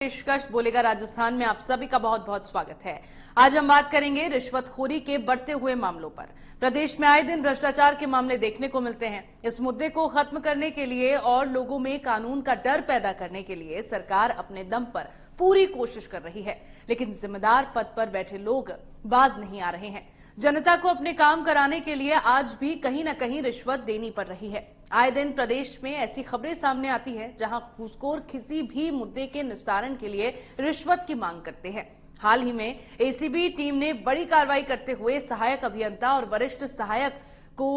पेशकश बोलेगा राजस्थान में आप सभी का बहुत बहुत स्वागत है। आज हम बात करेंगे रिश्वतखोरी के बढ़ते हुए मामलों पर। प्रदेश में आए दिन भ्रष्टाचार के मामले देखने को मिलते हैं। इस मुद्दे को खत्म करने के लिए और लोगों में कानून का डर पैदा करने के लिए सरकार अपने दम पर पूरी कोशिश कर रही है, लेकिन जिम्मेदार पद पर बैठे लोग बाज नहीं आ रहे हैं। जनता को अपने काम कराने के लिए आज भी कहीं न कहीं रिश्वत देनी पड़ रही है। आए दिन प्रदेश में ऐसी खबरें सामने आती है जहां घूसखोर किसी भी मुद्दे के निस्तारण के लिए रिश्वत की मांग करते हैं। हाल ही में एसीबी टीम ने बड़ी कार्रवाई करते हुए सहायक अभियंता और वरिष्ठ सहायक को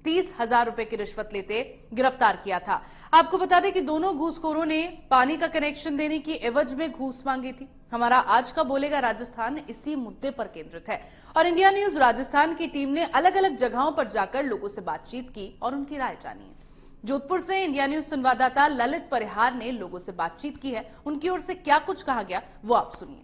30,000 रुपए की रिश्वत लेते गिरफ्तार किया था। आपको बता दें कि दोनों घूसखोरों ने पानी का कनेक्शन देने की एवज में घूस मांगी थी। हमारा आज का बोलेगा राजस्थान इसी मुद्दे पर केंद्रित है और इंडिया न्यूज राजस्थान की टीम ने अलग अलग जगहों पर जाकर लोगों से बातचीत की और उनकी राय जानी है। जोधपुर से इंडिया न्यूज संवाददाता ललित परिहार ने लोगों से बातचीत की है। उनकी ओर से क्या कुछ कहा गया वो आप सुनिए।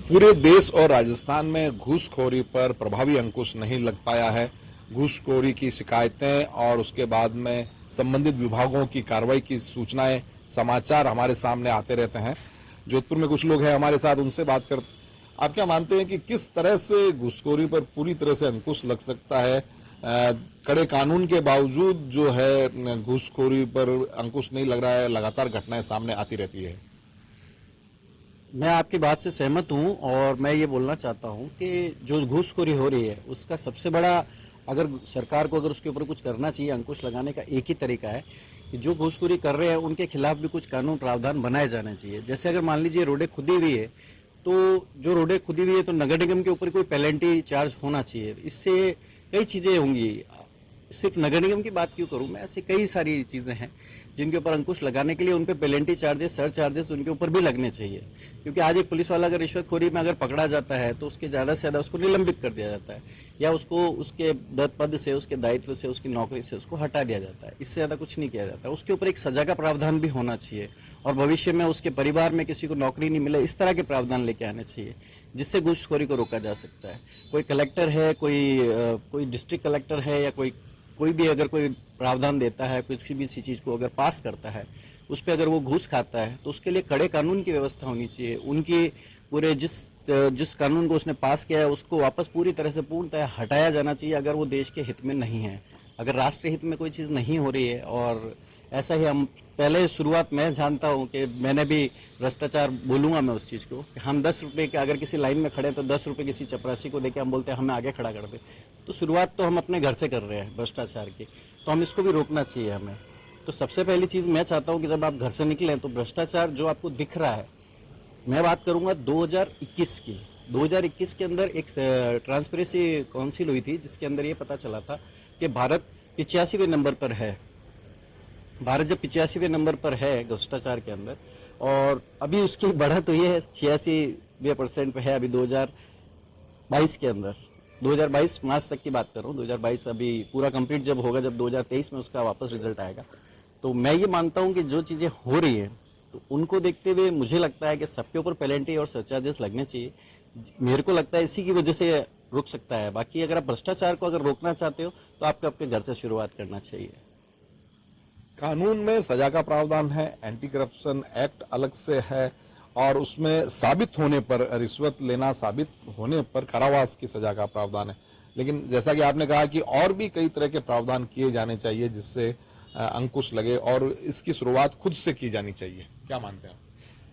पूरे देश और राजस्थान में घूसखोरी पर प्रभावी अंकुश नहीं लग पाया है। घूसखोरी की शिकायतें और उसके बाद में संबंधित विभागों की कार्रवाई की सूचनाएं, समाचार हमारे सामने आते रहते हैं। जोधपुर में कुछ लोग हैं हमारे साथ, उनसे बात करते। आप क्या मानते हैं कि किस तरह से घूसखोरी पर पूरी तरह से अंकुश लग सकता है? कड़े कानून के बावजूद जो है घूसखोरी पर अंकुश नहीं लग रहा है, लगातार घटनाएं सामने आती रहती है। मैं आपकी बात से सहमत हूं और मैं ये बोलना चाहता हूं कि जो घूसखोरी हो रही है उसका सबसे बड़ा, अगर सरकार को अगर उसके ऊपर कुछ करना चाहिए, अंकुश लगाने का एक ही तरीका है कि जो घूसखोरी कर रहे हैं उनके खिलाफ भी कुछ कानून प्रावधान बनाए जाने चाहिए। जैसे अगर मान लीजिए रोडें खुदी हुई है, तो जो रोडें खुदी हुई है तो नगर निगम के ऊपर कोई पेनल्टी चार्ज होना चाहिए। इससे कई चीजें होंगी। सिर्फ नगर निगम की बात क्यों करूं मैं, ऐसी कई सारी चीजें हैं जिनके ऊपर अंकुश लगाने के लिए उन पे पेनल्टी चार्जेस, सर चार्जेस उनके ऊपर भी लगने चाहिए। क्योंकि आज एक पुलिस वाला अगर रिश्वतखोरी में अगर पकड़ा जाता है तो उसके ज्यादा से ज्यादा उसको निलंबित कर दिया जाता है या उसको उसके पद से, उसके दायित्व से, उसकी नौकरी से उसको हटा दिया जाता है। इससे ज्यादा कुछ नहीं किया जाता। उसके ऊपर एक सजा का प्रावधान भी होना चाहिए और भविष्य में उसके परिवार में किसी को नौकरी नहीं मिले, इस तरह के प्रावधान लेके आने चाहिए जिससे घूसखोरी को रोका जा सकता है। कोई कलेक्टर है, कोई डिस्ट्रिक्ट कलेक्टर है या कोई भी अगर कोई प्रावधान देता है, किसी भी चीज को अगर पास करता है, उस पर अगर वो घूस खाता है तो उसके लिए कड़े कानून की व्यवस्था होनी चाहिए। उनकी पूरे जिस कानून को उसने पास किया है उसको वापस पूरी तरह से पूर्णतः हटाया जाना चाहिए अगर वो देश के हित में नहीं है, अगर राष्ट्र हित में कोई चीज नहीं हो रही है। और ऐसा ही हम पहले शुरुआत में जानता हूं कि मैंने भी भ्रष्टाचार बोलूंगा मैं उस चीज को कि हम 10 रुपए के अगर किसी लाइन में खड़े तो 10 रुपए किसी चपरासी को देके हम बोलते हैं हमें आगे खड़ा कर दे। तो शुरुआत तो हम अपने घर से कर रहे हैं भ्रष्टाचार की, तो हम इसको भी रोकना चाहिए हमें। तो सबसे पहली चीज मैं चाहता हूं कि जब आप घर से निकलें तो भ्रष्टाचार जो आपको दिख रहा है, मैं बात करूंगा 2021 की। 2021 के अंदर एक ट्रांसपेरेंसी काउंसिल हुई थी जिसके अंदर ये पता चला था कि भारत 85वें नंबर पर है। भारत जब 85वें नंबर पर है भ्रष्टाचार के अंदर, और अभी उसकी बढ़त हुई है 86% पे है अभी 2022 के अंदर। 2022 मार्च तक की बात कर रहा हूँ, 2022 अभी पूरा कंप्लीट जब होगा, जब 2023 में उसका वापस रिजल्ट आएगा। तो मैं ये मानता हूँ कि जो चीजें हो रही है तो उनको देखते हुए मुझे लगता है कि सबके ऊपर पेनल्टी और सरचार्जेस लगने चाहिए। मेरे को लगता है इसी की वजह से रुक सकता है। बाकी अगर आप भ्रष्टाचार को अगर रोकना चाहते हो तो आपको अपने घर से शुरुआत करना चाहिए। कानून में सजा का प्रावधान है, एंटी करप्शन एक्ट अलग से है और उसमें साबित होने पर रिश्वत लेना, साबित होने पर कारावास की सजा का प्रावधान है। लेकिन जैसा कि आपने कहा कि और भी कई तरह के प्रावधान किए जाने चाहिए जिससे अंकुश लगे और इसकी शुरुआत खुद से की जानी चाहिए। क्या मानते हैं आप?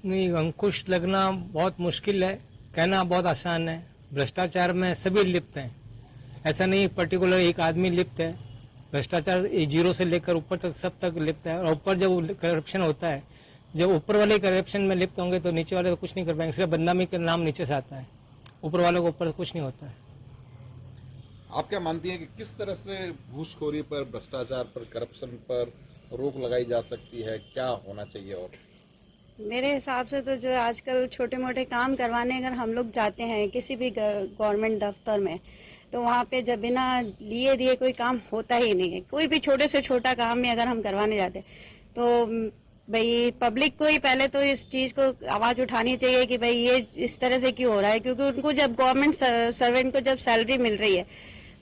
नहीं, अंकुश लगना बहुत मुश्किल है, कहना बहुत आसान है। भ्रष्टाचार में सभी लिप्त हैं, ऐसा नहीं पर्टिकुलर एक आदमी लिप्त है। भ्रष्टाचार जीरो से लेकर ऊपर तक सब तक लिप्त है। और ऊपर जब करप्शन होता है, जब ऊपर वाले करप्शन में लिप्त होंगे तो नीचे वाले तो कुछ नहीं कर पाएंगे। सिर्फ बदनामी का नाम नीचे से आता है, ऊपर वालों को ऊपर कुछ नहीं होता है। आप क्या मानती हैं कि किस तरह से घूसखोरी पर, भ्रष्टाचार पर, करप्शन पर रोक लगाई जा सकती है? क्या होना चाहिए? और मेरे हिसाब से तो जो आजकल छोटे मोटे काम करवाने अगर हम लोग जाते हैं किसी भी गवर्नमेंट दफ्तर में, तो वहाँ पे जब बिना लिए दिए कोई काम होता ही नहीं है। कोई भी छोटे से छोटा काम भी अगर हम करवाने जाते तो भाई पब्लिक को ही पहले तो इस चीज को आवाज उठानी चाहिए कि भाई ये इस तरह से क्यों हो रहा है। क्योंकि उनको जब गवर्नमेंट सर्वेंट को जब सैलरी मिल रही है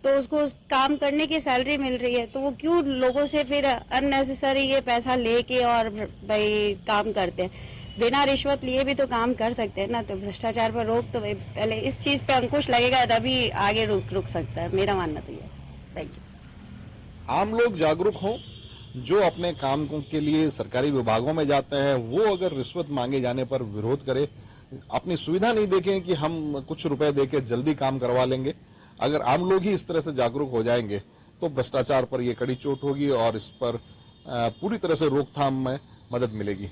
तो उसको उस काम करने की सैलरी मिल रही है, तो वो क्यों लोगों से फिर अननेसेसरी ये पैसा लेके और भाई काम करते हैं। बिना रिश्वत लिए भी तो काम कर सकते हैं ना। तो भ्रष्टाचार पर रोक तो भाई पहले इस चीज पे अंकुश लगेगा तभी आगे रुक सकता है, मेरा मानना तो ये। Thank you. आम लोग जागरूक हों, जो अपने काम के लिए सरकारी विभागों में जाते हैं वो अगर रिश्वत मांगे जाने पर विरोध करे, अपनी सुविधा नहीं देखें कि हम कुछ रुपए देके जल्दी काम करवा लेंगे। अगर आम लोग ही इस तरह से जागरूक हो जाएंगे तो भ्रष्टाचार पर यह कड़ी चोट होगी और इस पर पूरी तरह से रोकथाम में मदद मिलेगी।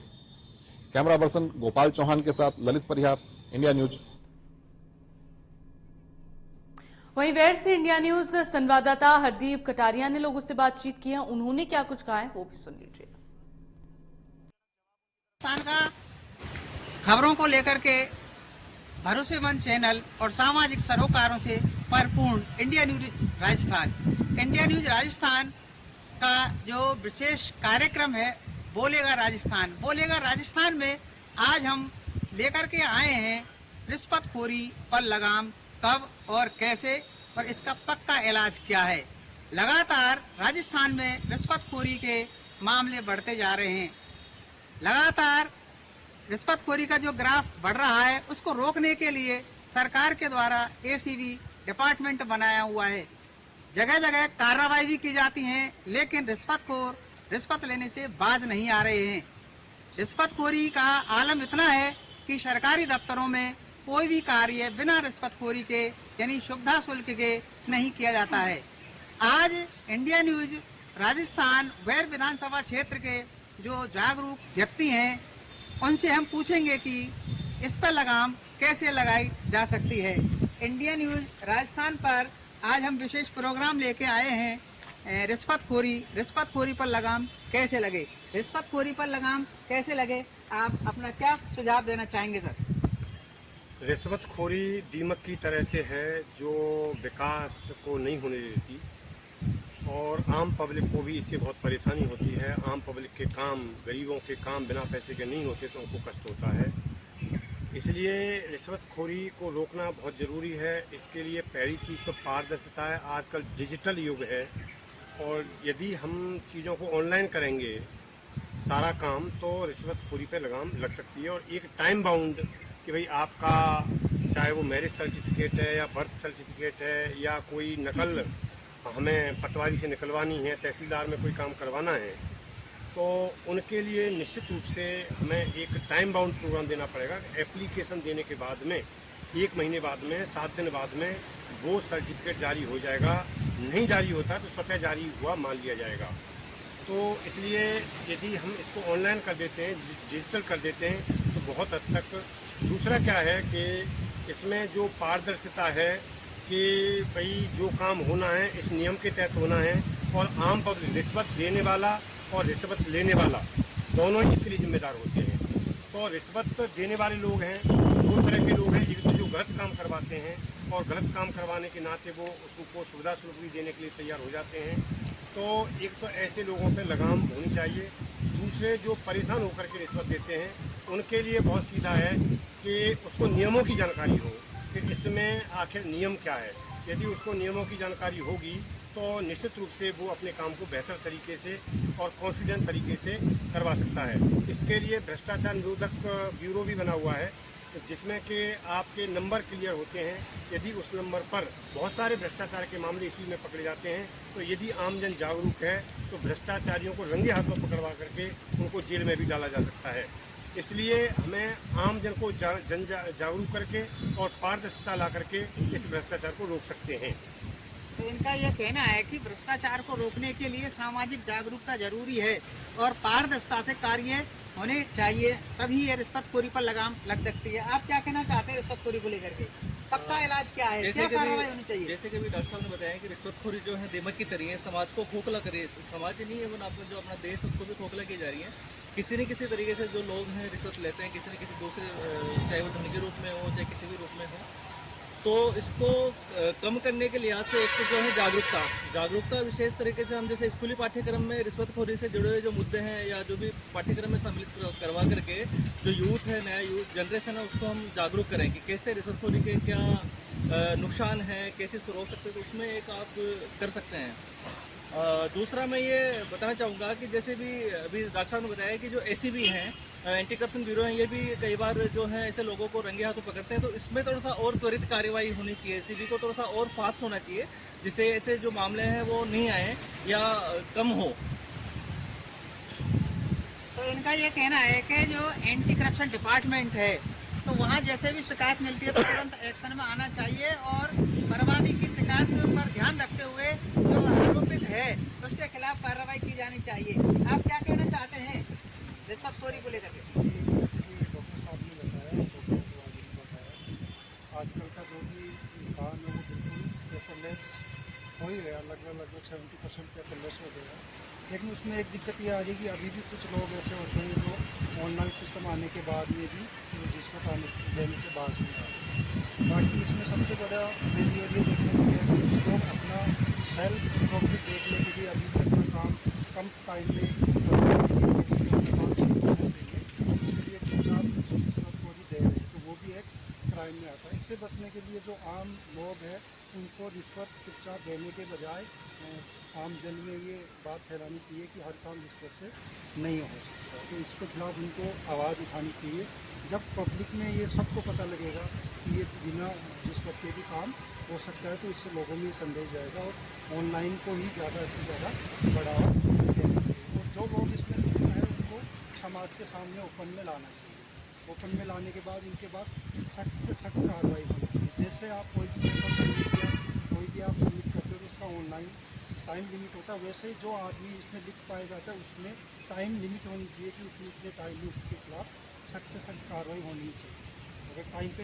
कैमरा पर्सन गोपाल चौहान के साथ ललित परिहार, इंडिया न्यूज। वहीं वेर से इंडिया न्यूज संवाददाता हरदीप कटारिया ने लोगों से बातचीत की है। उन्होंने क्या कुछ कहा है वो भी सुन लीजिए। खबरों को लेकर के भरोसेमंद चैनल और सामाजिक सरोकारों से परिपूर्ण India news Rajasthan. India news Rajasthan का जो विशेष कार्यक्रम है बोलेगा राजस्थान। बोलेगा राजस्थान में आज हम लेकर के आए हैं रिश्वतखोरी पर लगाम कब और कैसे और इसका पक्का इलाज क्या है। लगातार राजस्थान में रिश्वतखोरी के मामले बढ़ते जा रहे हैं। लगातार रिश्वतखोरी का जो ग्राफ बढ़ रहा है उसको रोकने के लिए सरकार के द्वारा एसीबी डिपार्टमेंट बनाया हुआ है। जगह जगह कार्रवाई भी की जाती है, लेकिन रिश्वतखोर रिश्वत लेने से बाज नहीं आ रहे हैं। रिश्वतखोरी का आलम इतना है कि सरकारी दफ्तरों में कोई भी कार्य बिना रिश्वतखोरी के यानी सुविधा शुल्क के नहीं किया जाता है। आज इंडिया न्यूज राजस्थान वेर विधानसभा क्षेत्र के जो जागरूक व्यक्ति हैं उनसे हम पूछेंगे कि इस पर लगाम कैसे लगाई जा सकती है। इंडिया न्यूज राजस्थान पर आज हम विशेष प्रोग्राम लेके आए हैं रिश्वतखोरी पर लगाम कैसे लगे। रिश्वतखोरी पर लगाम कैसे लगे, आप अपना क्या सुझाव देना चाहेंगे सर? रिश्वतखोरी दीमक की तरह से है जो विकास को नहीं होने देती और आम पब्लिक को भी इससे बहुत परेशानी होती है। आम पब्लिक के काम, गरीबों के काम बिना पैसे के नहीं होते तो उनको कष्ट होता है। इसलिए रिश्वतखोरी को रोकना बहुत ज़रूरी है। इसके लिए पहली चीज़ तो पारदर्शिता है। आजकल डिजिटल युग है और यदि हम चीज़ों को ऑनलाइन करेंगे सारा काम तो रिश्वतखोरी पे लगाम लग सकती है। और एक टाइम बाउंड कि भाई आपका चाहे वो मैरिज सर्टिफिकेट है या बर्थ सर्टिफिकेट है या कोई नकल हमें पटवारी से निकलवानी है, तहसीलदार में कोई काम करवाना है, तो उनके लिए निश्चित रूप से हमें एक टाइम बाउंड प्रोग्राम देना पड़ेगा। एप्लीकेशन देने के बाद में 1 महीने बाद में 7 दिन बाद में वो सर्टिफिकेट जारी हो जाएगा। नहीं जारी होता तो स्वतः जारी हुआ मान लिया जाएगा। तो इसलिए यदि हम इसको ऑनलाइन कर देते हैं, डिजिटल कर देते हैं तो बहुत हद तक। दूसरा क्या है कि इसमें जो पारदर्शिता है कि भाई जो काम होना है इस नियम के तहत होना है और आम पब्लिक रिश्वत देने वाला और रिश्वत लेने वाला दोनों ही इसके लिए जिम्मेदार होते हैं। तो रिश्वत देने वाले लोग हैं, 2 तरह के लोग हैं। एक तो जो गलत काम करवाते हैं और गलत काम करवाने के नाते वो उसको सुविधा शुल्क भी देने के लिए तैयार हो जाते हैं। तो एक तो ऐसे लोगों पे लगाम होनी चाहिए। दूसरे जो परेशान होकर के रिश्वत देते हैं उनके लिए बहुत सीधा है कि उसको नियमों की जानकारी हो कि इसमें आखिर नियम क्या है। यदि उसको नियमों की जानकारी होगी तो निश्चित रूप से वो अपने काम को बेहतर तरीके से और कॉन्फिडेंट तरीके से करवा सकता है। इसके लिए भ्रष्टाचार निरोधक ब्यूरो भी बना हुआ है जिसमें कि आपके नंबर क्लियर होते हैं। यदि उस नंबर पर बहुत सारे भ्रष्टाचार के मामले इसी में पकड़े जाते हैं तो यदि आमजन जागरूक है तो भ्रष्टाचारियों को रंगे हाथों पकड़वा करके उनको जेल में भी डाला जा सकता है। इसलिए हमें आमजन को जागरूक करके और पारदर्शिता ला करके इस भ्रष्टाचार को रोक सकते हैं। तो इनका यह कहना है कि भ्रष्टाचार को रोकने के लिए सामाजिक जागरूकता जरूरी है और पारदर्शिता से कार्य होने चाहिए, तभी ये रिश्वतखोरी पर लगाम लग सकती है। आप क्या कहना चाहते हैं रिश्वतखोरी को लेकर के? पक्का इलाज क्या है, क्या कार्रवाई होनी चाहिए? जैसे कि डॉक्टर साहब ने बताया कि रिश्वतखोरी जो है दीमक की तरह है, समाज को खोखला करे। समाज नहीं है वो जो अपना देश उसको भी खोखला की जा रही है। किसी न किसी तरीके से जो लोग हैं रिश्वत लेते हैं, किसी न किसी दूसरे, चाहे वो धन के रूप में हो चाहे किसी भी रूप में हो, तो इसको कम करने के लिहाज से एक तो जो है जागरूकता विशेष तरीके से हम जैसे स्कूली पाठ्यक्रम में रिश्वतखोरी से जुड़े हुए जो मुद्दे हैं या जो भी पाठ्यक्रम में सम्मिलित करवा करके जो यूथ है, नया यूथ जनरेशन है, उसको हम जागरूक करें कि कैसे रिश्वतखोरी के क्या नुकसान है, कैसे इसको रोक सकते हैं, तो उसमें एक आप कर सकते हैं। दूसरा मैं ये बताना चाहूँगा कि जैसे भी अभी डॉक्टर साहब ने बताया कि जो ACB हैं, एंटी करप्शन ब्यूरो हैं, ये भी कई बार जो है ऐसे लोगों को रंगे हाथों पकड़ते हैं, तो इसमें थोड़ा सा और त्वरित कार्यवाही होनी चाहिए। ACB को थोड़ा सा और फास्ट होना चाहिए जिससे ऐसे जो मामले हैं वो नहीं आए या कम हो। तो इनका ये कहना है कि जो एंटी करप्शन डिपार्टमेंट है तो वहाँ जैसे भी शिकायत मिलती है तो तुरंत एक्शन में आना चाहिए और बर्बादी की शिकायत पर ध्यान रखते हुए जो आरोपित है उसके खिलाफ कार्रवाई की जानी चाहिए। आप क्या कहना चाहते हैं रिश्वतखोरी को लेकर के? डॉक्टर साहब ने बताया, आजकल का जो भी काम है वो बिल्कुल पेपरलेस हो ही गया, लगभग 70% पेपरलेस हो गया। लेकिन उसमें एक दिक्कत ये आ रही कि अभी भी कुछ लोग ऐसे होते हैं जो ऑनलाइन सिस्टम आने के बाद में भी रिश्वत देने से बाज नहीं आते। बाकी इसमें सबसे बड़ा फेलियर ये देखने को गया कि कुछ लोग अपना सेल्फ प्रॉफिट देखने के लिए अभी भी अपना काम कम टाइम में रिश्वतखोरी दे रहे हैं, तो वो भी एक क्राइम में आता है। इससे बचने के लिए जो आम लोग हैं उनको रिश्वत चुपचाप देने के बजाय आम जन में ये बात फैलानी चाहिए कि हर काम रिश्वत से नहीं हो सकता, तो इसके खिलाफ उनको आवाज़ उठानी चाहिए। जब पब्लिक में ये सबको पता लगेगा कि ये बिना रिश्वत के भी काम हो सकता है तो इससे लोगों में संदेश जाएगा और ऑनलाइन को ही ज़्यादा से ज़्यादा बढ़ावा देना चाहिए। और जो लोग इसमें लिप्त हैं उनको समाज के सामने ओपन में लाना चाहिए। ओपन में लाने के बाद इनके बाद सख्त से सख्त कार्रवाई होनी चाहिए। जैसे आप कोई भी पेपर सबमिट या कोई भी आप सबमिट करते हो तो उसका ऑनलाइन टाइम लिमिट होता है, वैसे ही जो आदमी इसमें लिख पाया जाता है उसमें टाइम लिमिट होनी चाहिए कि उसमें इतने टाइम में उसके खिलाफ सख्त से सख्त कार्रवाई होनी चाहिए। अगर टाइम पे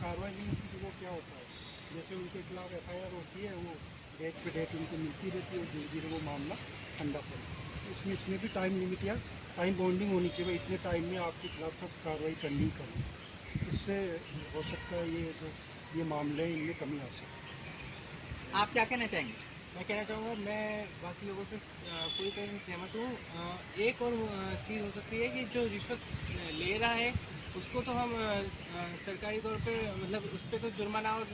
कार्रवाई नहीं होती तो वो क्या होता है, जैसे उनके खिलाफ FIR होती है वो डेट पे डेट उनको मिलती रहती है और धीरे धीरे वो मामला ठंडा पड़ता है। इसमें भी टाइम लिमिट या टाइम बॉन्डिंग होनी चाहिए, इतने टाइम में आपके खिलाफ सब कार्रवाई करनी करनी। इससे हो सकता है ये मामले इनमें कमी आ सकती है। आप क्या कहना चाहेंगे? मैं कहना चाहूँगा, मैं बाकी लोगों से पूरी तरह से सहमत हूँ। एक और चीज़ हो सकती है कि जो रिश्वत ले रहा है उसको तो हम सरकारी तौर पे मतलब उस पर तो जुर्माना और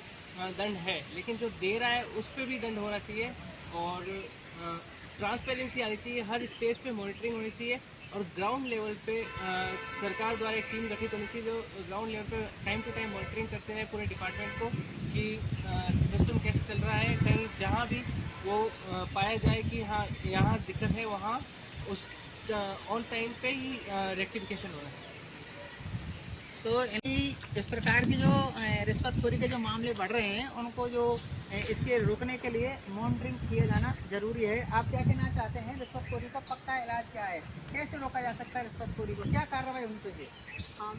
दंड है, लेकिन जो दे रहा है उस पर भी दंड होना चाहिए और ट्रांसपेरेंसी आनी चाहिए, हर स्टेज पे मॉनिटरिंग होनी चाहिए और ग्राउंड लेवल पे सरकार द्वारा एक टीम गठित होनी चाहिए जो ग्राउंड लेवल पे टाइम टू टाइम मॉनिटरिंग करते रहे पूरे डिपार्टमेंट को कि सिस्टम कैसे चल रहा है। कहीं जहाँ भी वो पाया जाए कि हाँ यहाँ दिक्कत है वहाँ उस ऑन टाइम पे ही रेक्टिफिकेशन होना है। तो इस प्रकार की जो रिश्वतखोरी के जो मामले बढ़ रहे हैं उनको जो इसके रोकने के लिए मॉनिटरिंग किया जाना जरूरी है। आप क्या कहना चाहते हैं? रिश्वतखोरी का पक्का इलाज क्या है, कैसे रोका जा सकता है रिश्वतखोरी को, क्या कार्रवाई होनी चाहिए? आम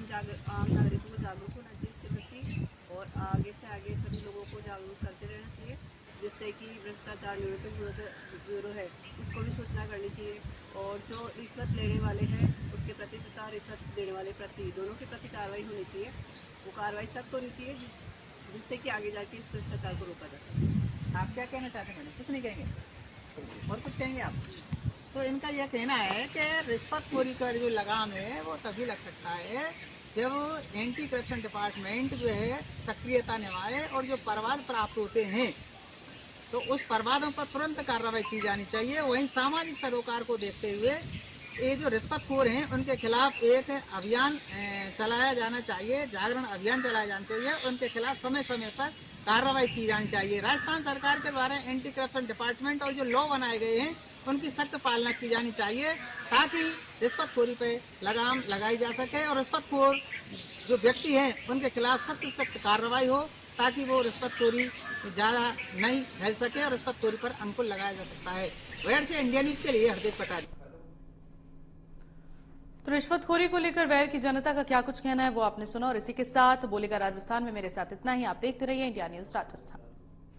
नागरिकों को जागरूक होना चाहिए इसके प्रति और आगे से आगे सभी लोगों को जागरूक करते रहना चाहिए, जिससे कि भ्रष्टाचार निरोधक ब्यूरो है उसको भी सूचना करनी चाहिए और जो रिश्वत लेने वाले हैं उसके प्रति तथा रिश्वत देने वाले प्रति दोनों के प्रति कार्रवाई होनी चाहिए। वो कार्रवाई सख्त होनी चाहिए जिससे कि आगे जाके इस भ्रष्टाचार को रोका जा सके। आप क्या कहना चाहते हैं मैडम? कुछ नहीं कहेंगे और कुछ कहेंगे आप? तो इनका यह कहना है कि रिश्वतखोरी का जो लगाम है वो तभी लग सकता है जब एंटी करप्शन डिपार्टमेंट जो है सक्रियता निभाए और जो प्रवाद प्राप्त होते हैं तो उस प्रवादों पर तुरंत कार्रवाई की जानी चाहिए। वहीं सामाजिक सरोकार को देखते हुए ये जो रिश्वतखोर हैं उनके खिलाफ एक अभियान चलाया जाना चाहिए, जागरण अभियान चलाया जाना चाहिए, उनके खिलाफ समय समय पर कार्रवाई की जानी चाहिए। राजस्थान सरकार के द्वारा एंटी करप्शन डिपार्टमेंट और जो लॉ बनाए गए हैं उनकी सख्त पालना की जानी चाहिए ताकि रिश्वतखोरी पे लगाम लगाई जा सके और रिश्वतखोर जो व्यक्ति हैं उनके खिलाफ सख्त कार्रवाई हो ताकि वो रिश्वतखोरी ज़्यादा नहीं फैल सके और रिश्वतखोरी पर अंकुश लगाया जा सकता है। वेयर से इंडिया न्यूज के लिए हरदीप पटारी। तो रिश्वतखोरी को लेकर वेयर की जनता का क्या कुछ कहना है वो आपने सुना और इसी के साथ बोलेगा राजस्थान में मेरे साथ इतना ही। आप देखते रहिए इंडिया न्यूज राजस्थान।